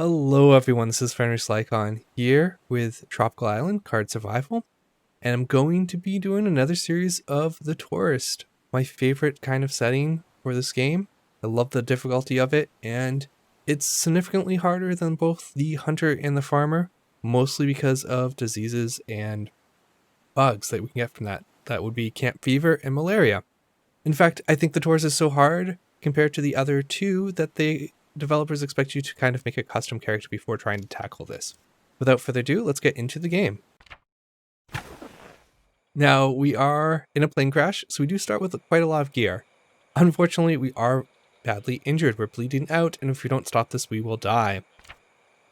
Hello everyone, this is TheFatRat here with Tropical Island Card Survival, and I'm going to be doing another series of The Tourist, my favorite kind of setting for this game. I love the difficulty of it, and it's significantly harder than both the hunter and the farmer, mostly because of diseases and bugs that we can get from that. That would be camp fever and malaria. In fact, I think The Tourist is so hard compared to the other two that developers expect you to kind of make a custom character before trying to tackle this. Without further ado, let's get into the game. Now, we are in a plane crash, so we do start with quite a lot of gear. Unfortunately, we are badly injured. We're bleeding out, and if we don't stop this, we will die.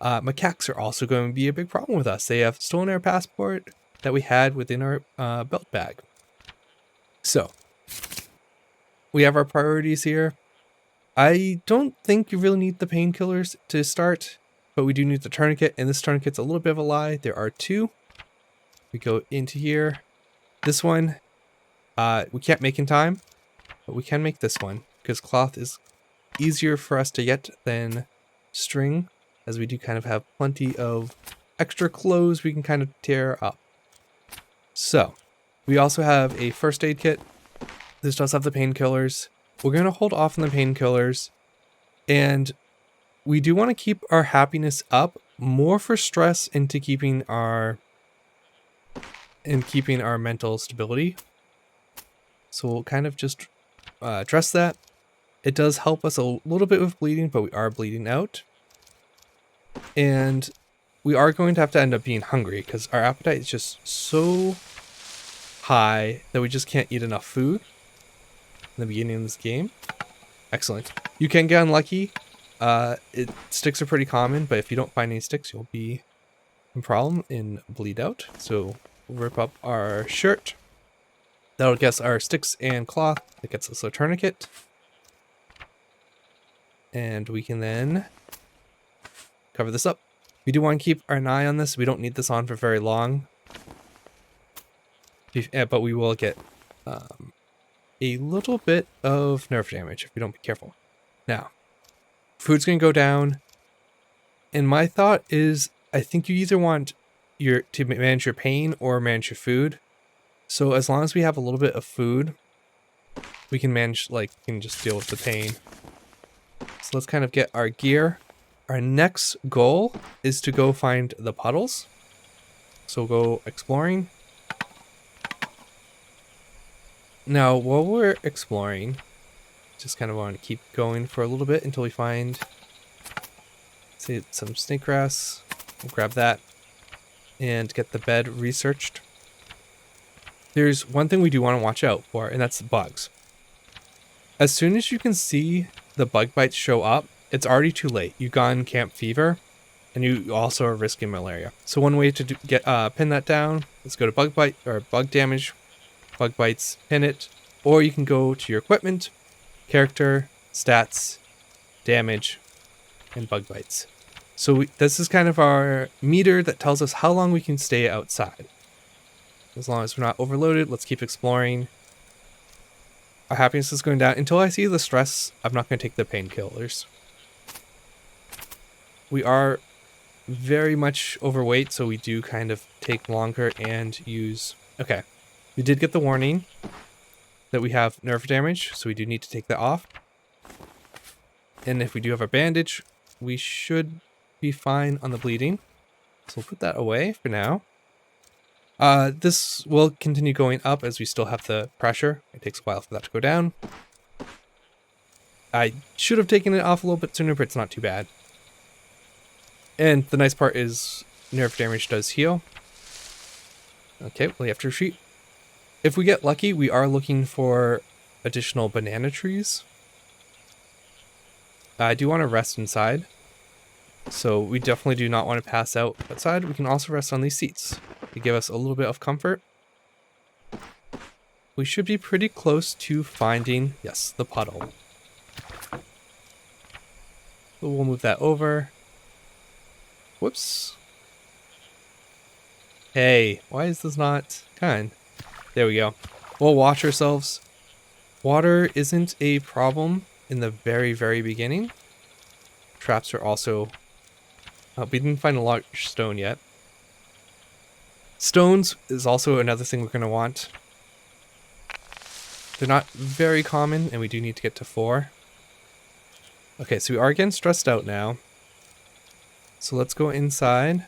Macaques are also going to be a big problem with us. They have stolen our passport that we had within our belt bag. So, we have our priorities here. I don't think you really need the painkillers to start, but we do need the tourniquet, and this tourniquet's a little bit of a lie. There are two. We go into here. This one, we can't make in time, but we can make this one, because cloth is easier for us to get than string, as we do kind of have plenty of extra clothes we can kind of tear up. So, we also have a first aid kit. This does have the painkillers. We're going to hold off on the painkillers, and we do want to keep our happiness up more for stress into keeping our mental stability. So we'll kind of just address that. It does help us a little bit with bleeding, but we are bleeding out. And we are going to have to end up being hungry because our appetite is just so high that we just can't eat enough food in the beginning of this game. Excellent. You can get unlucky. Sticks are pretty common, but if you don't find any sticks, you'll be in problem and bleed out. So we'll rip up our shirt. That'll get us our sticks and cloth. That gets us a tourniquet. And we can then cover this up. We do want to keep an eye on this. We don't need this on for very long. But we will get a little bit of nerve damage if we don't be careful. Now, food's going to go down. And my thought is, I think you either want to manage your pain or manage your food. So as long as we have a little bit of food, we can manage, we can just deal with the pain. So let's kind of get our gear. Our next goal is to go find the puddles. So we'll go exploring. Now, while we're exploring, just kind of want to keep going for a little bit until we find, say, some snake grass. We'll grab that and get the bed researched. There's one thing we do want to watch out for, and that's bugs. As soon as you can see the bug bites show up, it's already too late. You've gone camp fever, and you also are risking malaria. So one way to pin that down is go to bug bite or bug damage. Bug bites, pin it, or you can go to your equipment, character, stats, damage, and bug bites. So this is kind of our meter that tells us how long we can stay outside. As long as we're not overloaded, let's keep exploring. Our happiness is going down. Until I see the stress, I'm not going to take the painkillers. We are very much overweight, so we do kind of take longer and use... Okay. We did get the warning that we have nerve damage, so we do need to take that off. And if we do have a bandage, we should be fine on the bleeding. So we'll put that away for now. This will continue going up as we still have the pressure. It takes a while for that to go down. I should have taken it off a little bit sooner, but it's not too bad. And the nice part is nerve damage does heal. Okay, we have to retreat. If we get lucky, we are looking for additional banana trees. I do want to rest inside, so we definitely do not want to pass out outside. We can also rest on these seats to give us a little bit of comfort. We should be pretty close to finding, yes, the puddle. So we'll move that over. Whoops. Hey, why is this not kind? There we go. We'll watch ourselves. Water isn't a problem in the very, very beginning. Traps are also We didn't find a large stone yet. Stones is also another thing we're going to want. They're not very common, and we do need to get to 4. Okay, so we are getting stressed out now. So let's go inside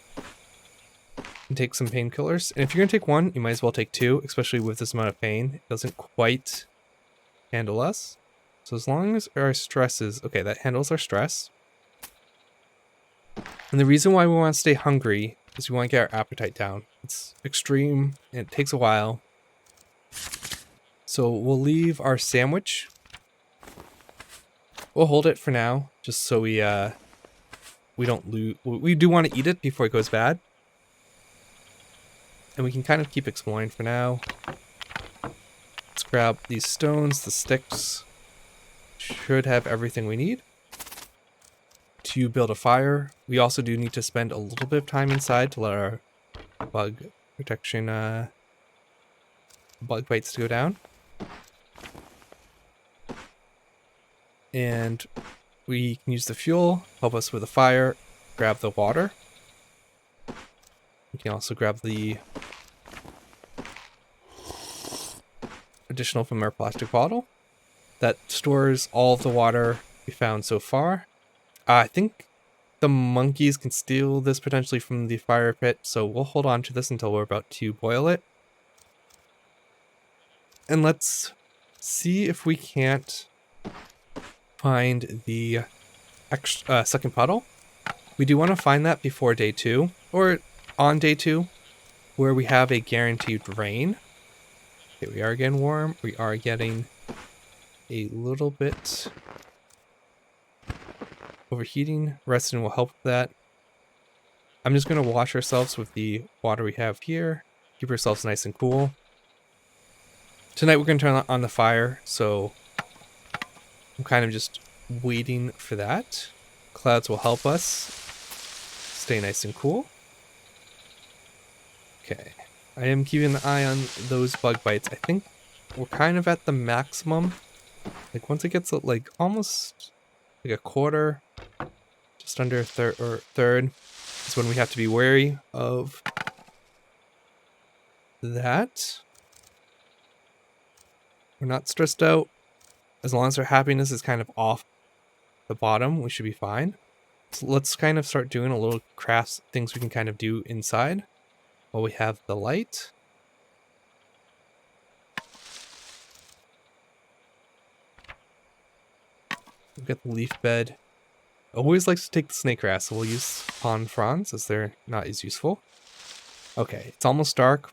and take some painkillers. And if you're going to take 1, you might as well take 2, especially with this amount of pain. It doesn't quite handle us. So as long as our stress is... Okay, that handles our stress. And the reason why we want to stay hungry is we want to get our appetite down. It's extreme, and it takes a while. So we'll leave our sandwich. We'll hold it for now, just so we don't lose. We do want to eat it before it goes bad. And we can kind of keep exploring for now. Let's grab these stones, the sticks. Should have everything we need to build a fire. We also do need to spend a little bit of time inside to let our bug protection bug bites to go down. And we can use the fuel, help us with the fire, grab the water. We can also grab the additional from our plastic bottle. That stores all of the water we found so far. I think the monkeys can steal this potentially from the fire pit, so we'll hold on to this until we're about to boil it. And let's see if we can't find the second puddle. We do want to find that before day 2, or on day 2, where we have a guaranteed rain. Okay, we are getting warm. We are getting a little bit overheating. Resting will help with that. I'm just going to wash ourselves with the water we have here. Keep ourselves nice and cool. Tonight we're going to turn on the fire, so I'm kind of just waiting for that. Clouds will help us stay nice and cool. Okay, I am keeping an eye on those bug bites. I think we're kind of at the maximum. Like once it gets like almost like a quarter, just under a third, is when we have to be wary of that. We're not stressed out. As long as our happiness is kind of off the bottom, we should be fine. So let's kind of start doing a little crafts, things we can kind of do inside while we have the light. We've got the leaf bed. Always likes to take the snake grass, so we'll use pond fronds as they're not as useful. Okay, it's almost dark.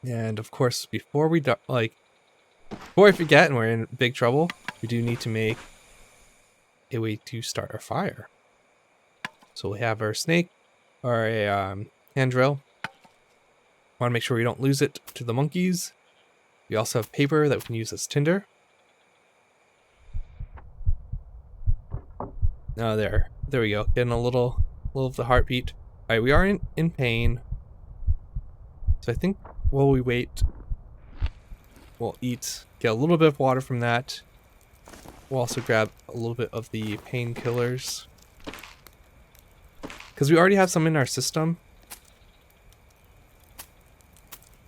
And of course, before I forget and we're in big trouble, we do need to make a way to start our fire. So we have our snake, or a hand drill. Want to make sure we don't lose it to the monkeys. We also have paper that we can use as tinder. Oh, there we go. Getting a little of the heartbeat. All right, we are in pain. So I think while we wait, we'll eat, get a little bit of water from that. We'll also grab a little bit of the painkillers, because we already have some in our system.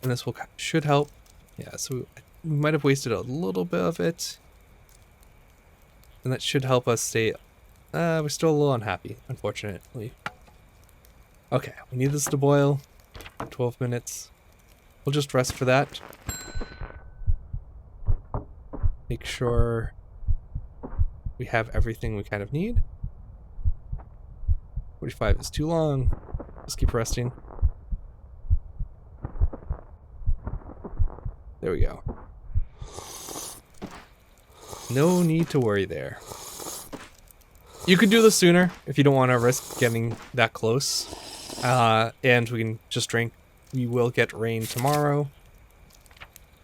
And this should help. Yeah, so we might have wasted a little bit of it. And that should help us stay... we're still a little unhappy, unfortunately. Okay, we need this to boil. 12 minutes. We'll just rest for that. Make sure we have everything we kind of need. 45 is too long. Just keep resting. There we go. No need to worry there. You could do this sooner if you don't want to risk getting that close. And we can just drink. We will get rain tomorrow.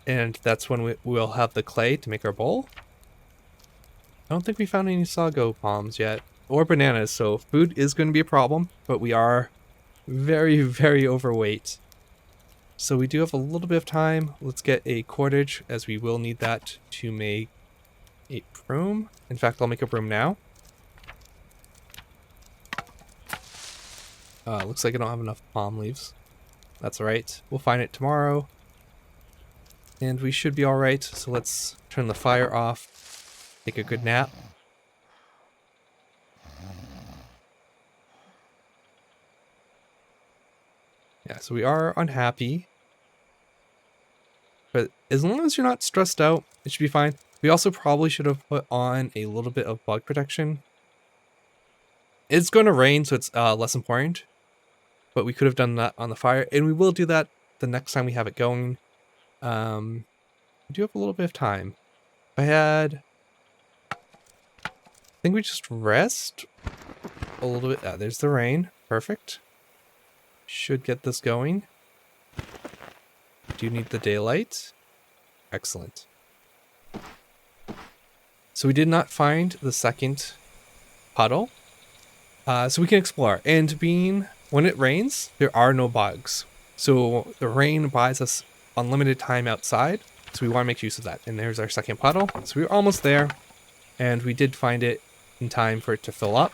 And that's when we'll have the clay to make our bowl. I don't think we found any sago palms yet. Or bananas, so food is going to be a problem. But we are very, very overweight. So we do have a little bit of time. Let's get a cordage, as we will need that to make a broom. In fact, I'll make a broom now. Looks like I don't have enough palm leaves. That's alright. We'll find it tomorrow. And we should be alright. So let's turn the fire off. Take a good nap. Yeah, so we are unhappy. But as long as you're not stressed out, it should be fine. We also probably should have put on a little bit of bug protection. It's going to rain, so it's less important. But we could have done that on the fire. And we will do that the next time we have it going. We do have a little bit of time. I think we just rest a little bit. There's the rain. Perfect. Should get this going. Do you need the daylight? Excellent. So we did not find the second puddle. So we can explore. And when it rains, there are no bugs. So the rain buys us unlimited time outside. So we want to make use of that. And there's our second puddle. So we're almost there. And we did find it in time for it to fill up.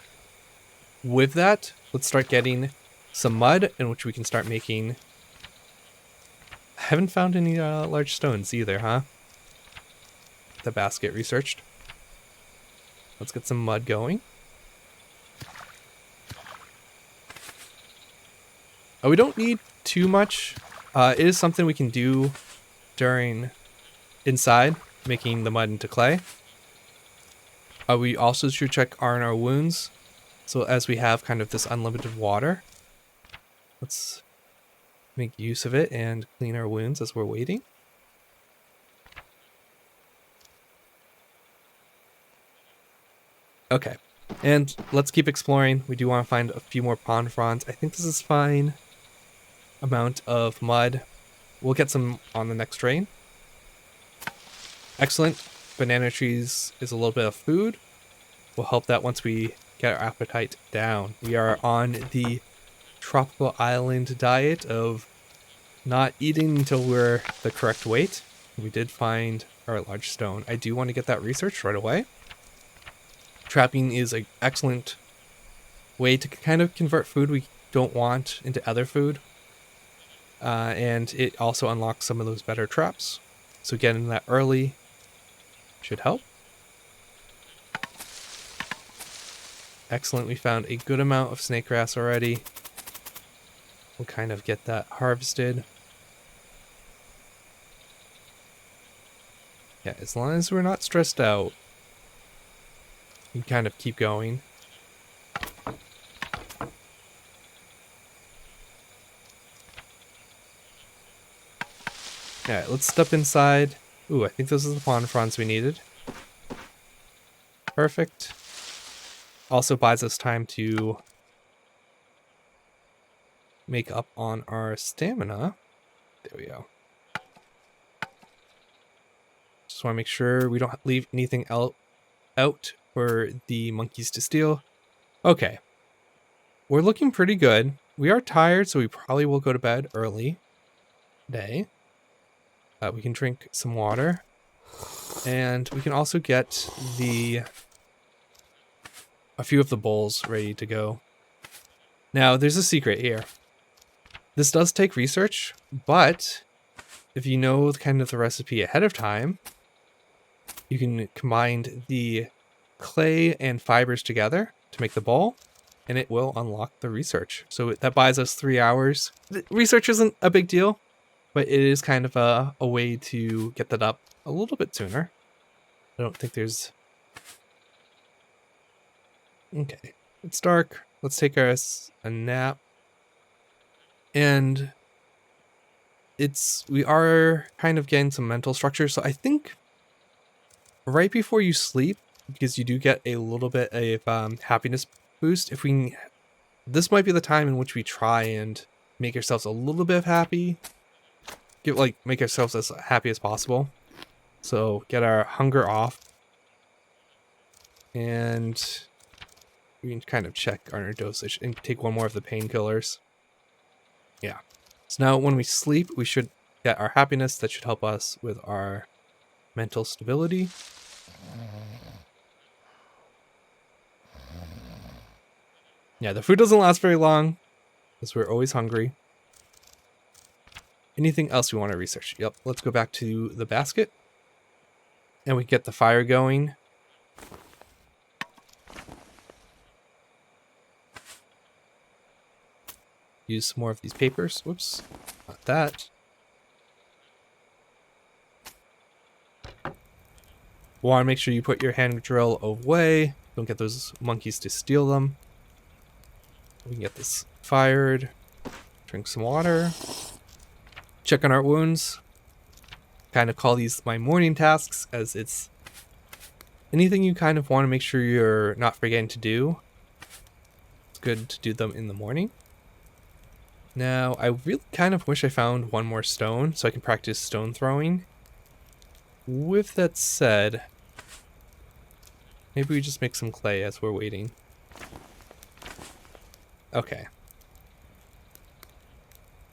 With that, let's start getting some mud in which we can start making. I haven't found any large stones either, huh? The basket researched. Let's get some mud going. Oh, we don't need too much. It is something we can do during inside, making the mud into clay. We also should check on our wounds. So as we have kind of this unlimited water, let's make use of it and clean our wounds as we're waiting. Okay, and let's keep exploring. We do want to find a few more pond fronds. I think this is fine amount of mud. We'll get some on the next rain. Excellent. Banana trees is a little bit of food. We'll help that once we get our appetite down. We are on the tropical island diet of not eating until we're the correct weight. We did find our large stone. I do want to get that researched right away. Trapping is an excellent way to kind of convert food we don't want into other food. And it also unlocks some of those better traps. So getting that early should help. Excellent, we found a good amount of snake grass already. We'll kind of get that harvested. Yeah, as long as we're not stressed out, we can kind of keep going. Alright, let's step inside. Ooh, I think those are the pond fronds we needed. Perfect. Also buys us time to make up on our stamina. There we go. Just want to make sure we don't leave anything out for the monkeys to steal. Okay. We're looking pretty good. We are tired, so we probably will go to bed early today. We can drink some water. And we can also get a few of the bowls ready to go. Now, there's a secret here. This does take research, but if you know kind of the recipe ahead of time, you can combine the clay and fibers together to make the bowl, and it will unlock the research. So that buys us 3 hours. The research isn't a big deal, but it is kind of a way to get that up a little bit sooner. I don't think there's... Okay, it's dark. Let's take us a nap. And we are kind of getting some mental structure. So I think right before you sleep, because you do get a little bit of happiness boost, this might be the time in which we try and make ourselves a little bit happy. Make ourselves as happy as possible. So get our hunger off. And we can kind of check on our dosage and take one more of the painkillers. Yeah. So now when we sleep, we should get our happiness. That should help us with our mental stability. Yeah, the food doesn't last very long. because we're always hungry. Anything else we want to research? Yep, let's go back to the basket. And we get the fire going. Use some more of these papers. Whoops, not that. Want to make sure you put your hand drill away. Don't get those monkeys to steal them. We can get this fired. Drink some water. Check on our wounds. Kind of call these my morning tasks, as it's anything you kind of want to make sure you're not forgetting to do. It's good to do them in the morning. Now, I really kind of wish I found one more stone so I can practice stone throwing. With that said, maybe we just make some clay as we're waiting. Okay.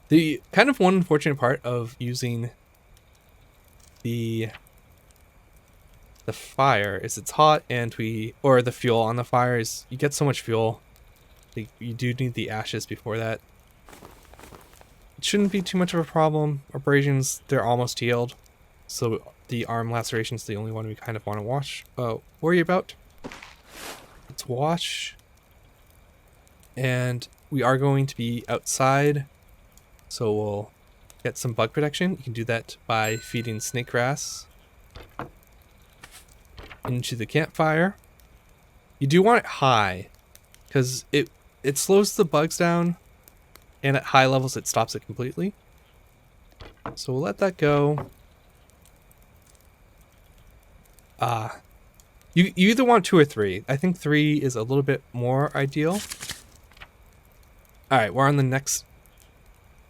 The kind of one unfortunate part of using the fire is it's hot, and or the fuel on the fire is, you get so much fuel. You do need the ashes before that. It shouldn't be too much of a problem. Abrasions, they're almost healed. So the arm laceration's the only one we kind of want to worry about. Let's wash. And we are going to be outside, so we'll get some bug protection. You can do that by feeding snake grass into the campfire. You do want it high, because it slows the bugs down, and at high levels it stops it completely. So we'll let that go. You either want 2 or 3. I think 3 is a little bit more ideal. Alright, we're on the next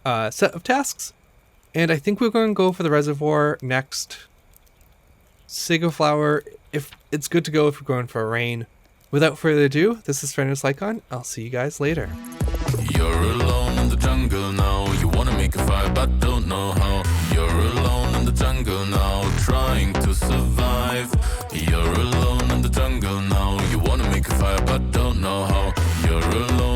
set of tasks. And I think we're going to go for the reservoir next. Sago flower, if it's good to go if we're going for a rain. Without further ado, this is Fenris Lycon. I'll see you guys later. You're alone in the jungle now. You wanna make a fire but don't know how. You're alone in the jungle now, trying to survive. You're alone in the jungle now. You wanna make a fire but don't know how. You're alone